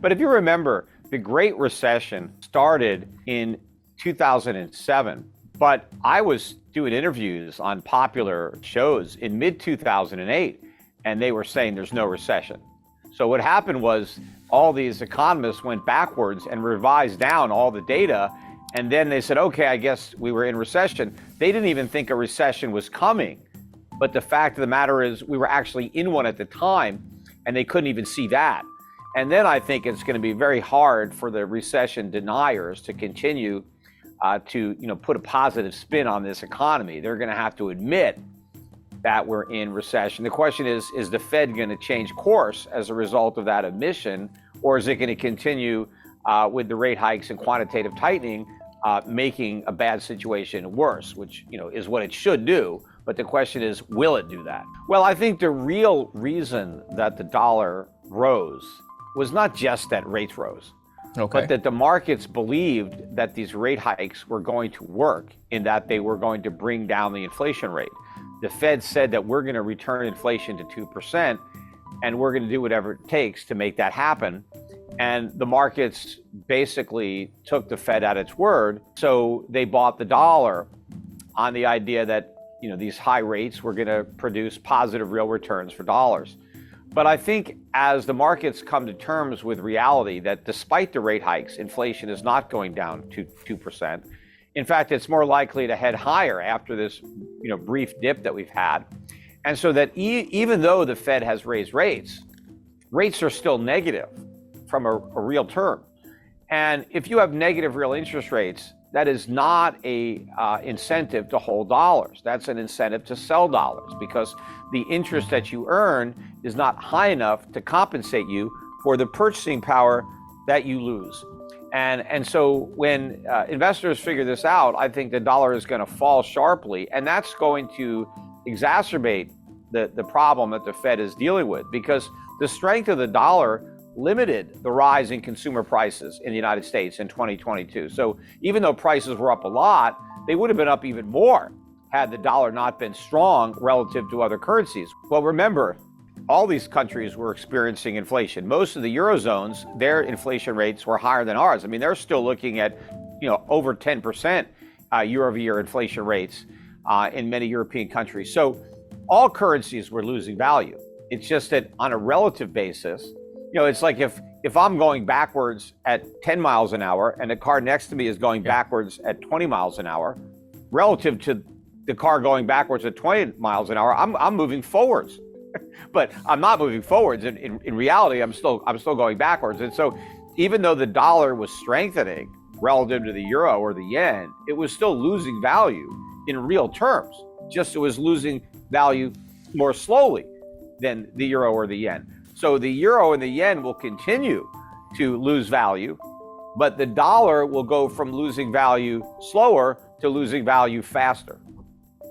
But if you remember, the Great Recession started in 2007, but I was doing interviews on popular shows in mid-2008, and they were saying there's no recession. So what happened was all these economists went backwards and revised down all the data, and then they said, okay, I guess we were in recession. They didn't even think a recession was coming. But the fact of the matter is we were actually in one at the time, and they couldn't even see that. And then I think it's going to be very hard for the recession deniers to continue to put a positive spin on this economy. They're going to have to admit that we're in recession. The question is the Fed going to change course as a result of that admission, or is it going to continue with the rate hikes and quantitative tightening, making a bad situation worse, which is what it should do. But the question is, will it do that? Well, I think the real reason that the dollar rose was not just that rates rose, but that the markets believed that these rate hikes were going to work, in that they were going to bring down the inflation rate. The Fed said that we're going to return inflation to 2%, and we're going to do whatever it takes to make that happen. And the markets basically took the Fed at its word. So they bought the dollar on the idea that these high rates were going to produce positive real returns for dollars. But I think as the markets come to terms with reality that despite the rate hikes, inflation is not going down to 2%. In fact, it's more likely to head higher after this brief dip that we've had. And so that even though the Fed has raised rates are still negative from a real term. And if you have negative real interest rates, that is not a incentive to hold dollars. That's an incentive to sell dollars, because the interest that you earn is not high enough to compensate you for the purchasing power that you lose. And so when investors figure this out, I think the dollar is going to fall sharply, and that's going to exacerbate the problem that the Fed is dealing with, because the strength of the dollar limited the rise in consumer prices in the United States in 2022. So even though prices were up a lot, they would have been up even more had the dollar not been strong relative to other currencies. Well, remember, all these countries were experiencing inflation. Most of the Eurozones, their inflation rates were higher than ours. I mean, they're still looking at, over 10% year-over-year inflation rates in many European countries. So all currencies were losing value. It's just that on a relative basis, it's like if I'm going backwards at 10 miles an hour and the car next to me is going backwards at 20 miles an hour, relative to the car going backwards at 20 miles an hour, I'm moving forwards. But I'm not moving forwards. In reality, I'm still going backwards. And so even though the dollar was strengthening relative to the euro or the yen, it was still losing value in real terms. Just it was losing value more slowly than the euro or the yen. So the euro and the yen will continue to lose value, but the dollar will go from losing value slower to losing value faster.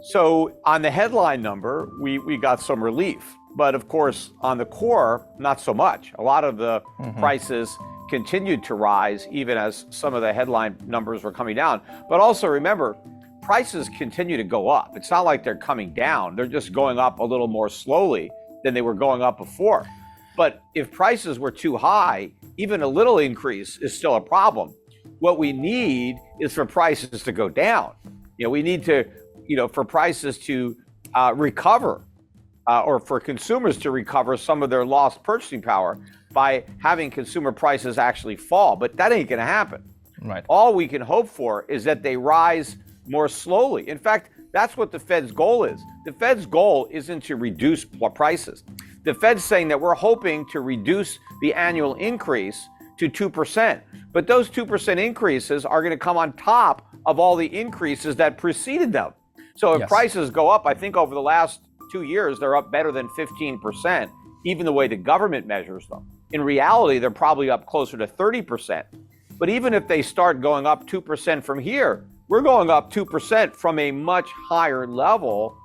So on the headline number, we got some relief. But of course, on the core, not so much. A lot of the prices continued to rise, even as some of the headline numbers were coming down. But also remember, prices continue to go up. It's not like they're coming down. They're just going up a little more slowly than they were going up before. But if prices were too high, even a little increase is still a problem. What we need is for prices to go down. We need to, for prices to recover, or for consumers to recover some of their lost purchasing power by having consumer prices actually fall. But that ain't going to happen. Right. All we can hope for is that they rise more slowly. In fact, that's what the Fed's goal is. The Fed's goal isn't to reduce prices. The Fed's saying that we're hoping to reduce the annual increase to 2%. But those 2% increases are going to come on top of all the increases that preceded them. So if prices go up, I think over the last 2 years, they're up better than 15%, even the way the government measures them. In reality, they're probably up closer to 30%. But even if they start going up 2% from here, we're going up 2% from a much higher level,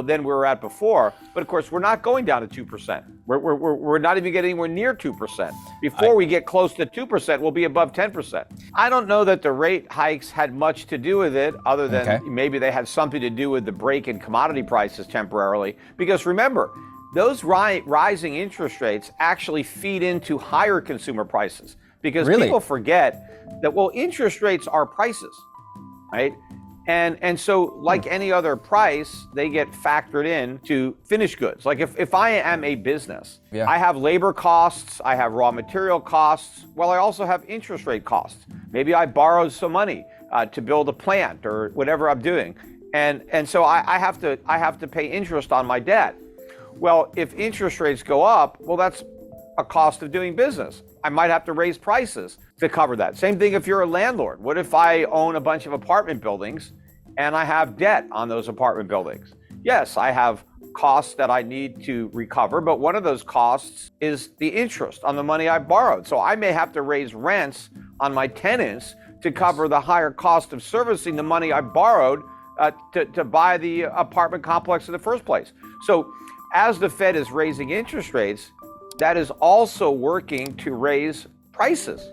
than we were at before. But of course, we're not going down to 2%. We're not even getting anywhere near 2%. Before we get close to 2%, we'll be above 10%. I don't know that the rate hikes had much to do with it, other than maybe they had something to do with the break in commodity prices temporarily. Because remember, those rising interest rates actually feed into higher consumer prices, because Really? people forget that, well, interest rates are prices, right? And so like any other price, they get factored in to finished goods. Like if I am a business, Yeah. I have labor costs, I have raw material costs, well, I also have interest rate costs. Maybe I borrowed some money to build a plant or whatever I'm doing. And so I have to pay interest on my debt. Well, if interest rates go up, well, that's a cost of doing business. I might have to raise prices to cover that. Same thing if you're a landlord. What if I own a bunch of apartment buildings and I have debt on those apartment buildings? Yes, I have costs that I need to recover, but one of those costs is the interest on the money I borrowed. So I may have to raise rents on my tenants to cover the higher cost of servicing the money I borrowed to buy the apartment complex in the first place. So as the Fed is raising interest rates, that is also working to raise prices.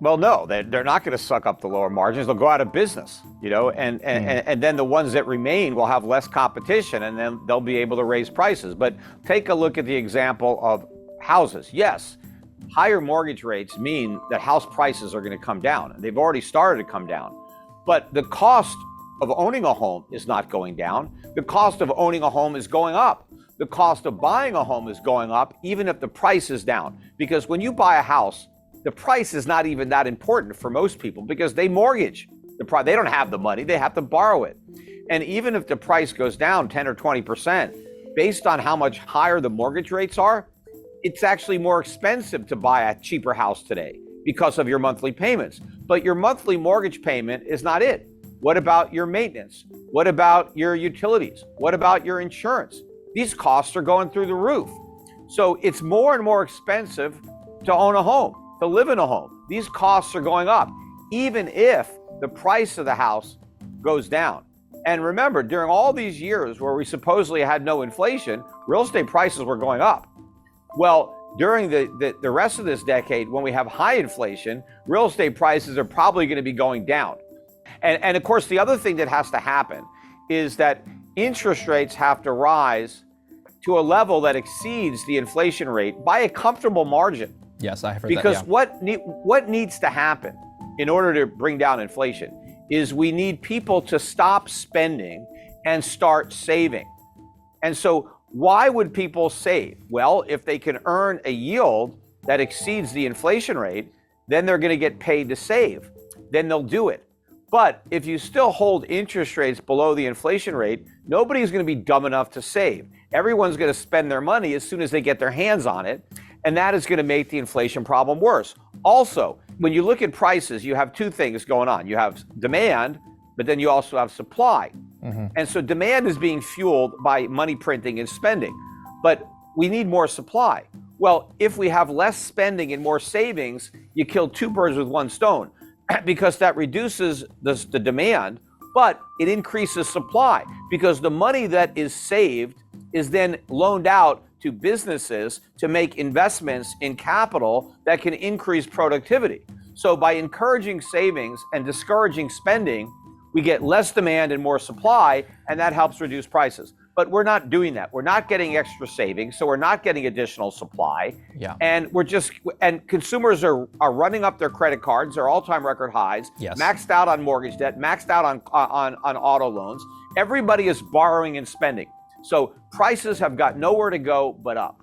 Well, no, they're not going to suck up the lower margins. They'll go out of business, and then the ones that remain will have less competition, and then they'll be able to raise prices. But take a look at the example of houses. Yes, higher mortgage rates mean that house prices are going to come down, and they've already started to come down. But the cost of owning a home is not going down. The cost of owning a home is going up. The cost of buying a home is going up, even if the price is down. Because when you buy a house, the price is not even that important for most people, because they mortgage the price. They don't have the money, they have to borrow it. And even if the price goes down 10 or 20%, based on how much higher the mortgage rates are, it's actually more expensive to buy a cheaper house today because of your monthly payments. But your monthly mortgage payment is not it. What about your maintenance? What about your utilities? What about your insurance? These costs are going through the roof. So it's more and more expensive to own a home, to live in a home. These costs are going up, even if the price of the house goes down. And remember, during all these years where we supposedly had no inflation, real estate prices were going up. Well, during the rest of this decade, when we have high inflation, real estate prices are probably going to be going down. And of course, the other thing that has to happen is that interest rates have to rise to a level that exceeds the inflation rate by a comfortable margin. Yes, I have heard because that. Yeah. what needs to happen in order to bring down inflation is we need people to stop spending and start saving. And so why would people save? Well, if they can earn a yield that exceeds the inflation rate, then they're going to get paid to save. Then they'll do it. But if you still hold interest rates below the inflation rate, nobody's going to be dumb enough to save. Everyone's going to spend their money as soon as they get their hands on it, and that is going to make the inflation problem worse. Also, when you look at prices, you have two things going on. You have demand, but then you also have supply. Mm-hmm. And so demand is being fueled by money printing and spending, but we need more supply. Well, if we have less spending and more savings, you kill two birds with one stone, because that reduces the demand, but it increases supply, because the money that is saved is then loaned out to businesses to make investments in capital that can increase productivity. So by encouraging savings and discouraging spending, we get less demand and more supply, and that helps reduce prices. But we're not doing that. We're not getting extra savings, so we're not getting additional supply. Yeah. And consumers are running up their credit cards, their all-time record highs, yes. Maxed out on mortgage debt, maxed out on auto loans. Everybody is borrowing and spending. So prices have got nowhere to go but up.